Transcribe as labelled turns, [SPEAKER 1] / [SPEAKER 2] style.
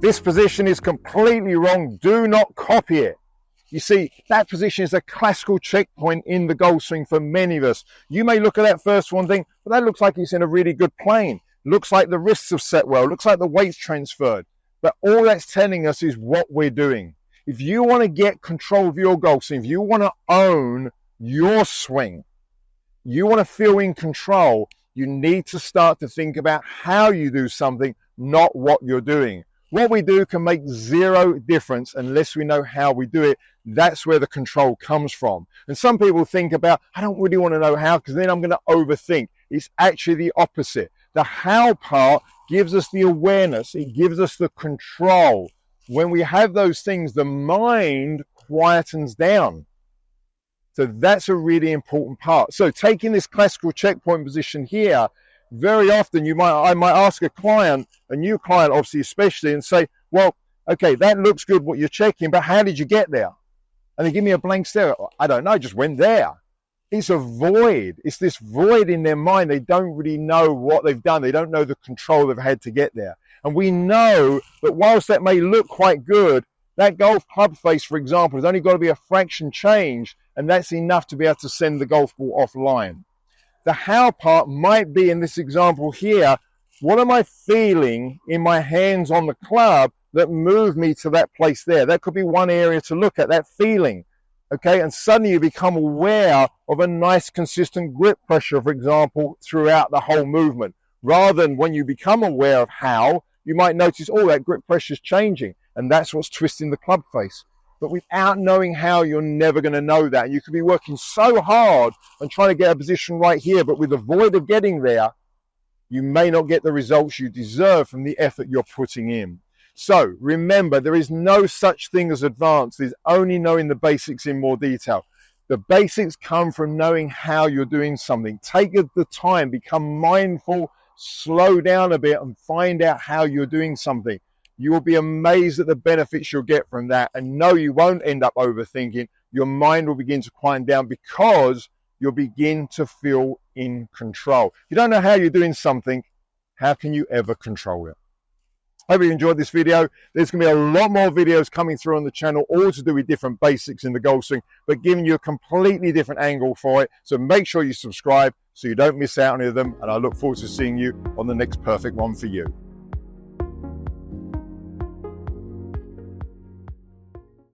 [SPEAKER 1] This position is completely wrong. Do not copy it. You see, that position is a classical checkpoint in the golf swing for many of us. You may look at that first one thing, but that looks like it's in a really good plane. Looks like the wrists have set well. Looks like the weight's transferred. But all that's telling us is what we're doing. If you want to get control of your golf swing, if you want to own your swing, you want to feel in control, you need to start to think about how you do something, not what you're doing. What we do can make zero difference unless we know how we do it. That's where the control comes from. And some people think about, I don't really want to know how because then I'm going to overthink. It's actually the opposite. The how part gives us the awareness. It gives us the control. When we have those things, the mind quietens down. So that's a really important part. So taking this classical checkpoint position here, very often I might ask a client, a new client obviously especially, and say, well, okay, that looks good what you're checking, but how did you get there? And they give me a blank stare. I don't know, I just went there. It's a void. It's this void in their mind. They don't really know what they've done. They don't know the control they've had to get there. And we know that whilst that may look quite good, that golf club face, for example, has only got to be a fraction change, and that's enough to be able to send the golf ball offline. The how part might be, in this example here, what am I feeling in my hands on the club that moved me to that place there? That could be one area to look at, that feeling. Okay, and suddenly you become aware of a nice consistent grip pressure, for example, throughout the whole movement. Rather than when you become aware of how, you might notice, oh, that grip pressure is changing, and that's what's twisting the club face. But without knowing how, you're never going to know that. You could be working so hard and trying to get a position right here, but with the void of getting there, you may not get the results you deserve from the effort you're putting in. So remember, there is no such thing as advanced. There's only knowing the basics in more detail. The basics come from knowing how you're doing something. Take the time, become mindful, slow down a bit and find out how you're doing something. You will be amazed at the benefits you'll get from that. And no, you won't end up overthinking. Your mind will begin to quiet down because you'll begin to feel in control. If you don't know how you're doing something, how can you ever control it? I hope you enjoyed this video. There's going to be a lot more videos coming through on the channel, all to do with different basics in the golf swing, but giving you a completely different angle for it. So make sure you subscribe so you don't miss out on any of them. And I look forward to seeing you on the next perfect one for you.